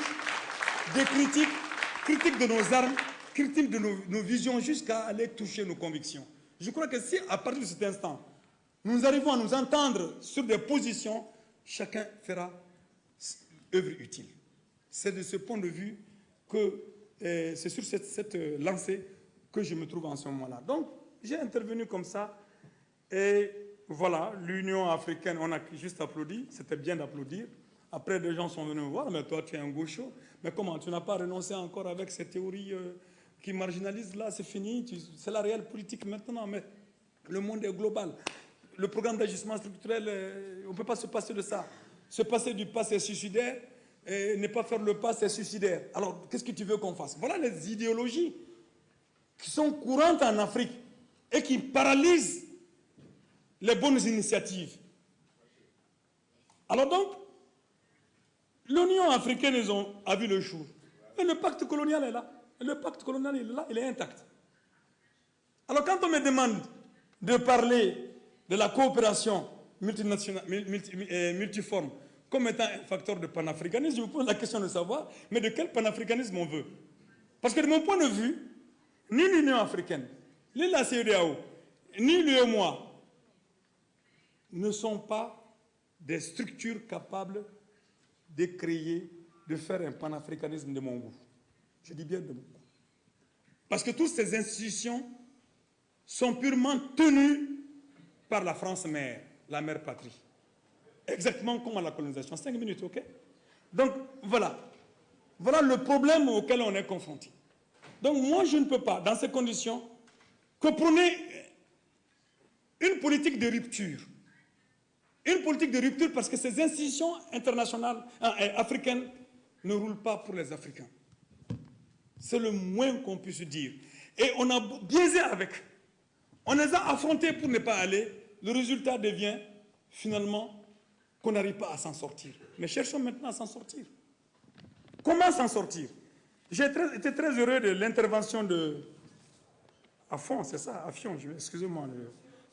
de nos armes, critique de nos visions jusqu'à aller toucher nos convictions. Je crois que si, à partir de cet instant, nous arrivons à nous entendre sur des positions, chacun fera œuvre utile. C'est de ce point de vue que c'est sur cette lancée que je me trouve en ce moment-là. Donc, j'ai intervenu comme ça et voilà, l'Union africaine, on a juste applaudi, c'était bien d'applaudir. Après, des gens sont venus me voir, mais toi, tu es un gaucho. Mais comment, tu n'as pas renoncé encore avec ces théories qui marginalisent là, c'est fini, c'est la réelle politique maintenant, mais le monde est global. Le programme d'ajustement structurel, on ne peut pas se passer de ça. Se passer du pas, c'est suicidaire, et ne pas faire le pas, c'est suicidaire. Alors, qu'est-ce que tu veux qu'on fasse? Voilà les idéologies qui sont courantes en Afrique et qui paralysent les bonnes initiatives. Alors donc, l'Union africaine a vu le jour. Et le pacte colonial est là. Le pacte colonial il est là, il est intact. Alors quand on me demande de parler de la coopération multinationale, multiforme comme étant un facteur de panafricanisme, je me pose la question de savoir, mais de quel panafricanisme on veut? Parce que de mon point de vue, ni l'Union africaine, ni la CEDEAO, ni l'UEMOA ne sont pas des structures capables de créer, de faire un panafricanisme de mon goût. Je dis bien de mon goût. Parce que toutes ces institutions sont purement tenues par la France mère, la mère patrie. Exactement comme à la colonisation. 5 minutes, ok? Donc, voilà. Voilà le problème auquel on est confronté. Donc, moi, je ne peux pas, dans ces conditions, que prôner une politique de rupture. Une politique de rupture parce que ces institutions internationales, africaines, ne roulent pas pour les Africains. C'est le moins qu'on puisse dire. Et on a biaisé avec. On les a affrontés pour ne pas aller. Le résultat devient, finalement, qu'on n'arrive pas à s'en sortir. Mais cherchons maintenant à s'en sortir. Comment s'en sortir? J'ai été très heureux de l'intervention de... Affon, c'est ça, Affion, excusez-moi,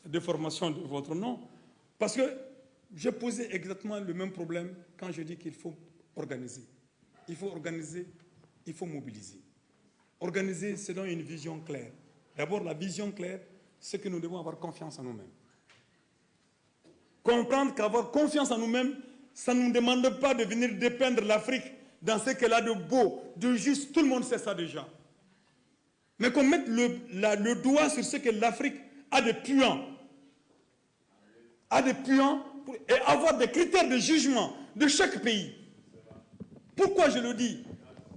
la déformation de votre nom. Parce que j'ai posé exactement le même problème quand je dis qu'il faut organiser. Il faut organiser, il faut mobiliser. Organiser selon une vision claire. D'abord, la vision claire, c'est que nous devons avoir confiance en nous-mêmes. Comprendre qu'avoir confiance en nous-mêmes, ça ne nous demande pas de venir dépeindre l'Afrique dans ce qu'elle a de beau, de juste, tout le monde sait ça déjà. Mais qu'on mette le doigt sur ce que l'Afrique a de puant. A de puant et avoir des critères de jugement de chaque pays. Pourquoi je le dis?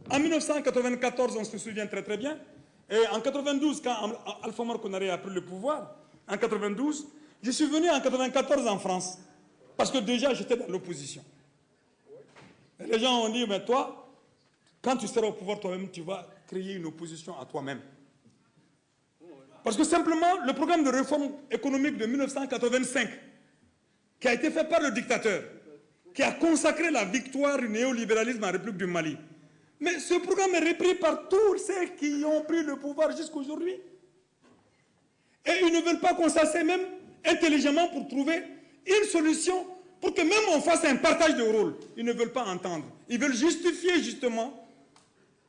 En 1994, on se souvient très très bien, et en 92, quand Alpha Omar Konaré a pris le pouvoir, en 92, je suis venu en 94 en France, parce que déjà j'étais dans l'opposition. Les gens ont dit, mais toi, quand tu seras au pouvoir toi-même, tu vas créer une opposition à toi-même. Parce que simplement, le programme de réforme économique de 1985, qui a été fait par le dictateur, qui a consacré la victoire du néolibéralisme en République du Mali. Mais ce programme est repris par tous ceux qui ont pris le pouvoir jusqu'aujourd'hui. Et ils ne veulent pas qu'on s'assied même intelligemment pour trouver une solution pour que même on fasse un partage de rôle. Ils ne veulent pas entendre. Ils veulent justifier justement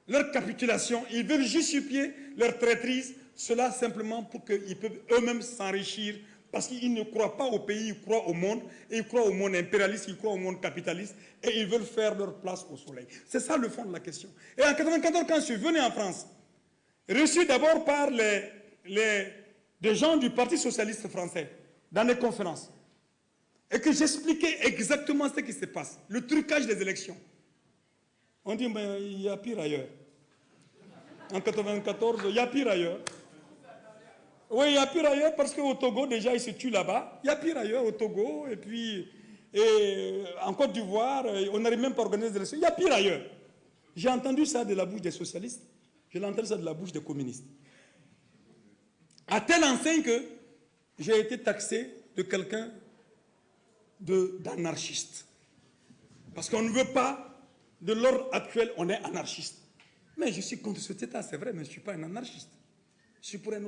leur capitulation. Ils veulent justifier leur traîtrise. Cela simplement pour qu'ils peuvent eux-mêmes s'enrichir parce qu'ils ne croient pas au pays, ils croient au monde, et ils croient au monde impérialiste, ils croient au monde capitaliste, et ils veulent faire leur place au soleil. C'est ça le fond de la question. Et en 1994, quand je suis venu en France, reçu d'abord par des gens du Parti socialiste français, dans des conférences, et que j'expliquais exactement ce qui se passe, le trucage des élections. On dit, mais il y a pire ailleurs. En 1994, il y a pire ailleurs. Oui, il y a pire ailleurs parce qu'au Togo, déjà, ils se tuent là-bas. Il y a pire ailleurs au Togo, et puis en Côte d'Ivoire, on n'arrive même pas à organiser des élections. Il y a pire ailleurs. J'ai entendu ça de la bouche des socialistes, j'ai entendu ça de la bouche des communistes. À telle enseigne que j'ai été taxé de quelqu'un d'anarchiste. Parce qu'on ne veut pas, de l'ordre actuel, on est anarchiste. Mais je suis contre cet État, c'est vrai, mais je ne suis pas un anarchiste. Je suis pour un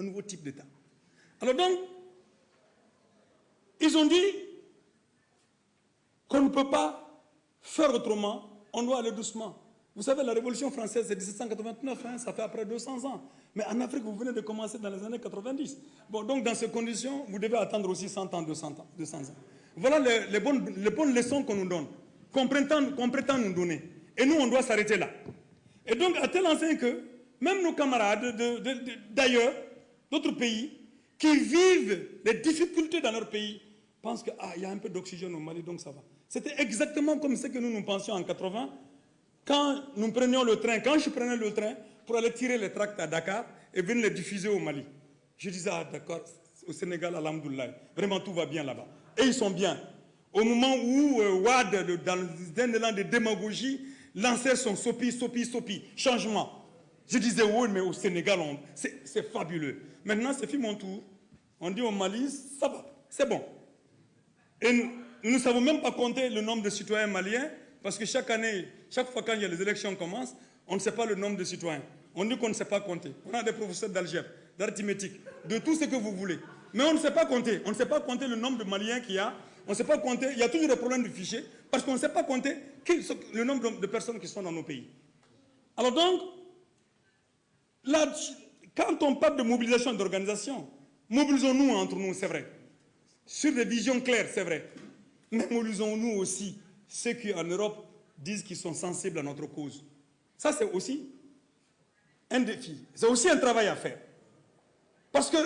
nouveau type d'État. Alors donc, ils ont dit qu'on ne peut pas faire autrement, on doit aller doucement. Vous savez, la Révolution française, c'est 1789, hein, ça fait après 200 ans. Mais en Afrique, vous venez de commencer dans les années 90. Bon, donc dans ces conditions, vous devez attendre aussi 100 ans, 200 ans. Voilà les bonnes leçons qu'on nous donne, qu'on prétend nous donner. Et nous, on doit s'arrêter là. Et donc, à tel enseigne que même nos camarades d'ailleurs, d'autres pays, qui vivent les difficultés dans leur pays pensent qu'il y a un peu d'oxygène au Mali, donc ça va. C'était exactement comme ce que nous pensions en 80, quand nous prenions le train, quand je prenais le train pour aller tirer les tracts à Dakar et venir les diffuser au Mali. Je disais, d'accord, au Sénégal, alhamdoulilah, vraiment tout va bien là-bas. Et ils sont bien. Au moment où Wad, dans un élan de démagogie, lançait son sopi, changement. Je disais, oui, mais au Sénégal, c'est fabuleux. Maintenant, c'est fini mon tour. On dit au Mali, ça va, c'est bon. Et nous ne savons même pas compter le nombre de citoyens maliens, parce que chaque année, chaque fois quand il y a les élections commencent, on ne sait pas le nombre de citoyens. On dit qu'on ne sait pas compter. On a des professeurs d'algèbre, d'arithmétique, de tout ce que vous voulez. Mais on ne sait pas compter. On ne sait pas compter le nombre de Maliens qu'il y a. On ne sait pas compter. Il y a toujours des problèmes de fichiers, parce qu'on ne sait pas compter le nombre de personnes qui sont dans nos pays. Alors donc, là, quand on parle de mobilisation et d'organisation, mobilisons-nous entre nous, c'est vrai. Sur des visions claires, c'est vrai. Mais mobilisons-nous aussi ceux qui, en Europe, disent qu'ils sont sensibles à notre cause. Ça, c'est aussi un défi. C'est aussi un travail à faire. Parce que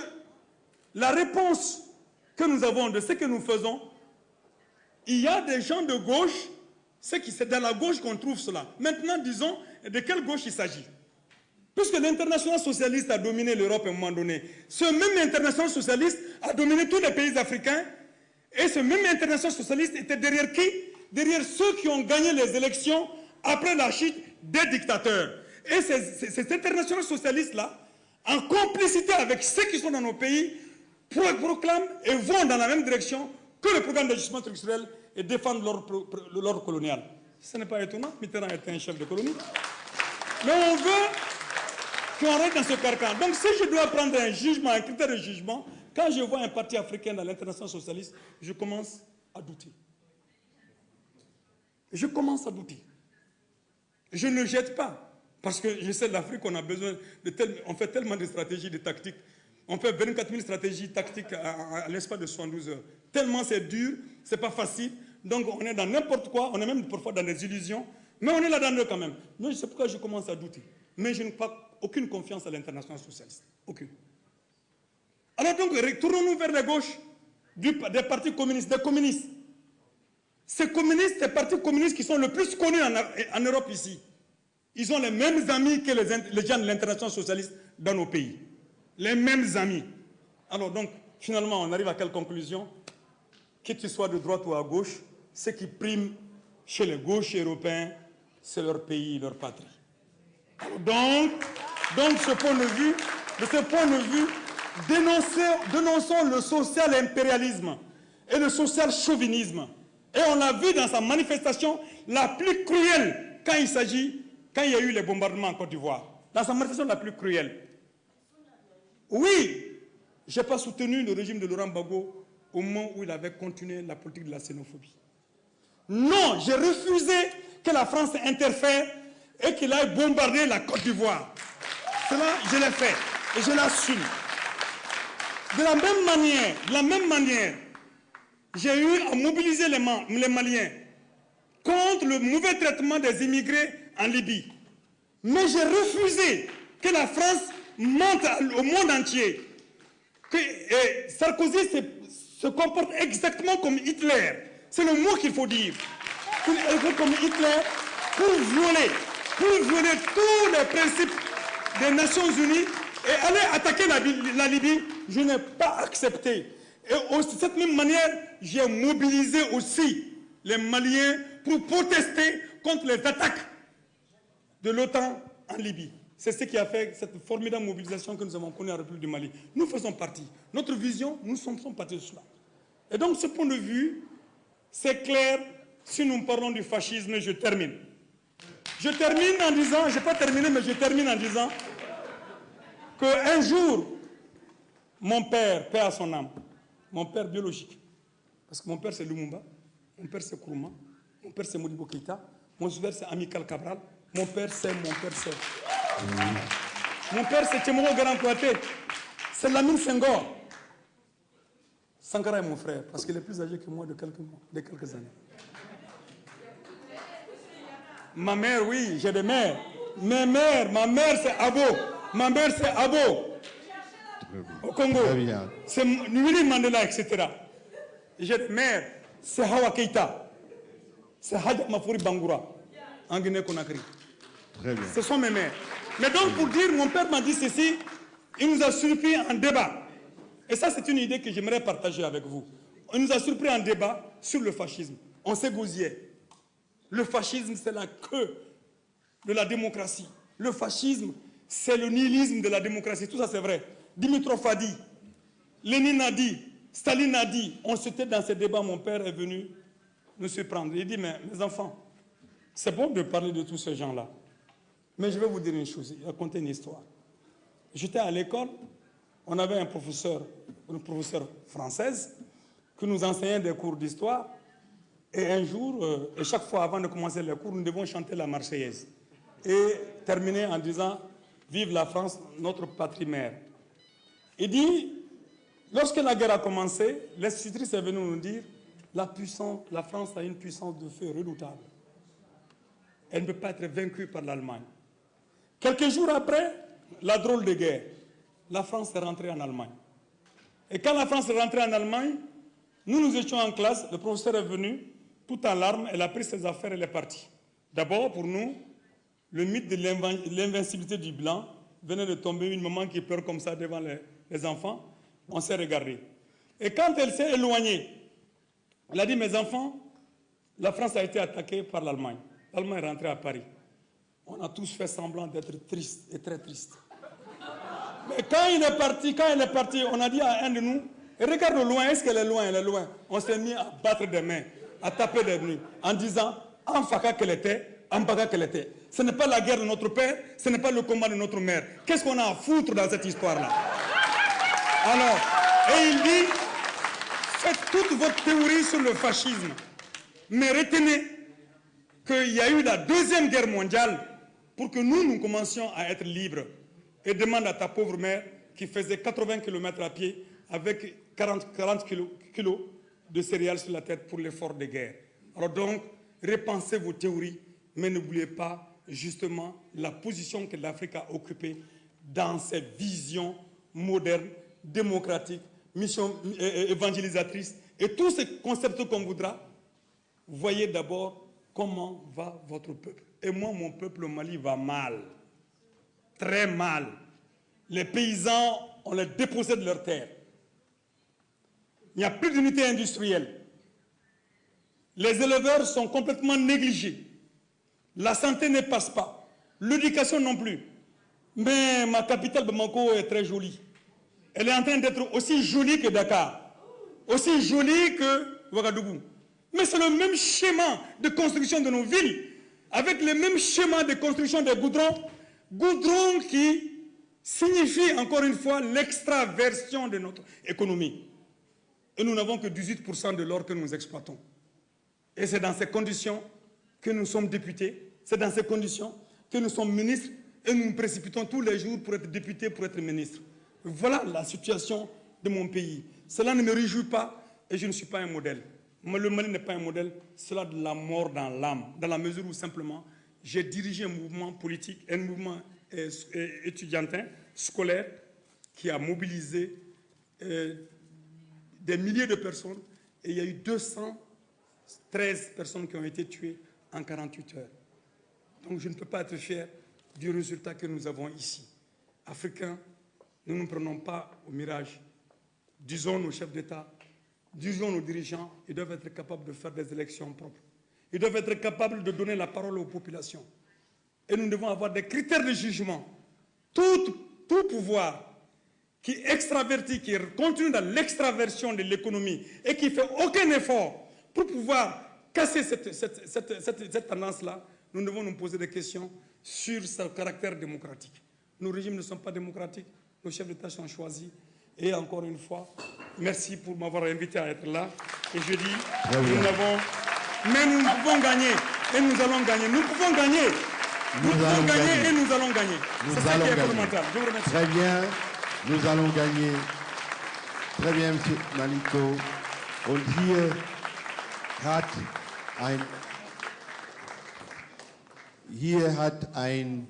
la réponse que nous avons de ce que nous faisons, il y a des gens de gauche, c'est dans la gauche qu'on trouve cela. Maintenant, disons, de quelle gauche il s'agit? Puisque l'international socialiste a dominé l'Europe à un moment donné, ce même international socialiste a dominé tous les pays africains, et ce même international socialiste était derrière qui? Derrière ceux qui ont gagné les élections après la chute des dictateurs. Et ces internationaux socialistes-là, en complicité avec ceux qui sont dans nos pays, proclament et vont dans la même direction que le programme d'ajustement structurel et défendent l'ordre colonial. Ce n'est pas étonnant, Mitterrand était un chef de colonie. Mais on veut qu'on reste dans ce carcan. Donc si je dois prendre un jugement, un critère de jugement, quand je vois un parti africain dans l'international socialiste, je commence à douter. Je commence à douter. Je ne jette pas. Parce que je sais, l'Afrique, on a besoin de on fait tellement de stratégies, de tactiques. On fait 24 000 stratégies tactiques à l'espace de 72 heures. Tellement c'est dur, c'est pas facile. Donc on est dans n'importe quoi, on est même parfois dans des illusions, mais on est là-dedans quand même. Donc c'est pourquoi je commence à douter. Mais je n'ai pas aucune confiance à l'international socialiste. Aucune. Alors donc, retournons-nous vers la gauche des partis communistes, des communistes. Ces communistes, ces partis communistes qui sont le plus connus en Europe ici, ils ont les mêmes amis que les gens de l'international socialiste dans nos pays. Les mêmes amis. Alors donc, finalement, on arrive à quelle conclusion? Que tu sois de droite ou à gauche, ce qui prime chez les gauches européens, c'est leur pays, leur patrie. Alors donc, de ce point de vue, dénonçons le social-impérialisme et le social-chauvinisme. Et on l'a vu dans sa manifestation la plus cruelle quand il y a eu les bombardements en Côte d'Ivoire. Dans sa manifestation la plus cruelle. Oui, je n'ai pas soutenu le régime de Laurent Gbagbo au moment où il avait continué la politique de la xénophobie. Non, j'ai refusé que la France interfère et qu'il aille bombarder la Côte d'Ivoire. Cela, je l'ai fait et je l'assume. De la même manière, j'ai eu à mobiliser les Maliens contre le mauvais traitement des immigrés en Libye. Mais j'ai refusé que la France montre au monde entier que Sarkozy se comporte exactement comme Hitler. C'est le mot qu'il faut dire. Comme Hitler, pour violer tous les principes des Nations Unies et aller attaquer la Libye, je n'ai pas accepté. Et de cette même manière, j'ai mobilisé aussi les Maliens pour protester contre les attaques de l'OTAN en Libye. C'est ce qui a fait cette formidable mobilisation que nous avons connue en République du Mali. Nous faisons partie. Notre vision, nous sommes partie de cela. Et donc, ce point de vue, c'est clair, si nous parlons du fascisme, je termine. Je termine en disant, je n'ai pas terminé, mais je termine en disant qu'un jour, mon père, paix à son âme, mon père biologique, parce que mon père c'est Lumumba, mon père c'est Kourouma, mon père c'est Modibo Keïta, mon père c'est Amical Cabral, mon père c'est Tchemoro Garan Kouaté, c'est Lamine Senghor. Sankara est mon frère, parce qu'il est plus âgé que moi de quelques années. Ma mère, oui, j'ai des mères. Ma mère c'est Abo. Ma mère c'est Abo. Ok. Congo, c'est Winnie Mandela, etc. J'ai des maires, c'est Hawa Keïta, c'est Hadja Mafouri Bangoura, en Guinée-Conakry. Très bien. Ce sont mes maires. Mais donc, pour dire, mon père m'a dit ceci, il nous a surpris en débat. Et ça, c'est une idée que j'aimerais partager avec vous. Il nous a surpris en débat sur le fascisme. On s'égousillait. Le fascisme, c'est la queue de la démocratie. Le fascisme, c'est le nihilisme de la démocratie. Tout ça, c'est vrai. Dimitrov a dit, Lénine a dit, Staline a dit. On s'était dans ces débats, mon père est venu nous surprendre. Il dit, mais mes enfants, c'est bon de parler de tous ces gens-là. Mais je vais vous dire une chose, raconter une histoire. J'étais à l'école, on avait une professeure française qui nous enseignait des cours d'histoire. Et un jour, et chaque fois avant de commencer les cours, nous devons chanter la Marseillaise. Et terminer en disant « Vive la France, notre patrie mère ». Il dit, lorsque la guerre a commencé, l'institutrice est venue nous dire « La France a une puissance de feu redoutable. Elle ne peut pas être vaincue par l'Allemagne. » Quelques jours après, la drôle de guerre, la France est rentrée en Allemagne. Et quand la France est rentrée en Allemagne, nous étions en classe, le professeur est venu, tout en larmes, elle a pris ses affaires et elle est partie. D'abord, pour nous, le mythe de l'invincibilité du blanc venait de tomber, une maman qui pleure comme ça devant les enfants, on s'est regardé. Et quand elle s'est éloignée, elle a dit, mes enfants, la France a été attaquée par l'Allemagne. L'Allemagne est rentrée à Paris. On a tous fait semblant d'être tristes et très tristes. Mais quand elle est partie, on a dit à un de nous, regarde au loin, est-ce qu'elle est loin? Elle est loin. On s'est mis à battre des mains, à taper des mains, en disant, en faka qu'elle était, en baga qu'elle était. Ce n'est pas la guerre de notre père, ce n'est pas le combat de notre mère. Qu'est-ce qu'on a à foutre dans cette histoire-là? Alors, et il dit, faites toute votre théorie sur le fascisme, mais retenez qu'il y a eu la Deuxième Guerre mondiale pour que nous commencions à être libres. Et demande à ta pauvre mère qui faisait 80 km à pied avec 40 kilos de céréales sur la tête pour l'effort de guerre. Alors donc, repensez vos théories, mais n'oubliez pas justement la position que l'Afrique a occupée dans cette vision moderne, démocratique, mission évangélisatrice et tous ces concepts qu'on voudra. Voyez d'abord comment va votre peuple. Et moi, mon peuple au Mali va mal. Très mal. Les paysans, on les dépossède de leurs terres. Il n'y a plus d'unité industrielle. Les éleveurs sont complètement négligés. La santé ne passe pas. L'éducation non plus. Mais ma capitale, Bamako, est très jolie. Elle est en train d'être aussi jolie que Dakar. Aussi jolie que Ouagadougou. Mais c'est le même schéma de construction de nos villes, avec le même schéma de construction des goudrons. Goudron qui signifie encore une fois l'extraversion de notre économie. Et nous n'avons que 18% de l'or que nous exploitons. Et c'est dans ces conditions que nous sommes députés, c'est dans ces conditions que nous sommes ministres et nous nous précipitons tous les jours pour être députés, pour être ministres. Voilà la situation de mon pays. Cela ne me réjouit pas et je ne suis pas un modèle. Le Mali n'est pas un modèle, cela de la mort dans l'âme, dans la mesure où simplement j'ai dirigé un mouvement politique, un mouvement étudiantin, scolaire, qui a mobilisé des milliers de personnes et il y a eu 213 personnes qui ont été tuées en 48 heures. Donc je ne peux pas être fier du résultat que nous avons ici. Africains, nous ne nous prenons pas au mirage. Disons nos chefs d'État, disons nos dirigeants, ils doivent être capables de faire des élections propres. Ils doivent être capables de donner la parole aux populations. Et nous devons avoir des critères de jugement. Tout pouvoir qui est extraverti, qui continue dans l'extraversion de l'économie et qui ne fait aucun effort pour pouvoir casser cette tendance-là, nous devons nous poser des questions sur son caractère démocratique. Nos régimes ne sont pas démocratiques, nos chefs d'État sont choisis. Et encore une fois, merci pour m'avoir invité à être là. Et je dis, nous l'avons... Mais nous pouvons gagner et nous allons gagner. Nous pouvons gagner. Nous pouvons gagner et nous allons gagner. C'est ça qui est fondamental. Je vous remercie. Très bien. Nous allons gagner. Très bien, M. Malito. Und hier hat ein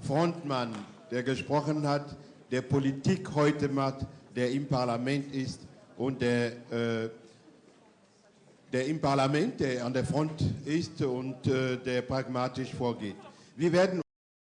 Frontmann, der gesprochen hat, der Politik heute macht, der im Parlament ist und der im Parlament, der an der Front ist und der pragmatisch vorgeht. Wir werden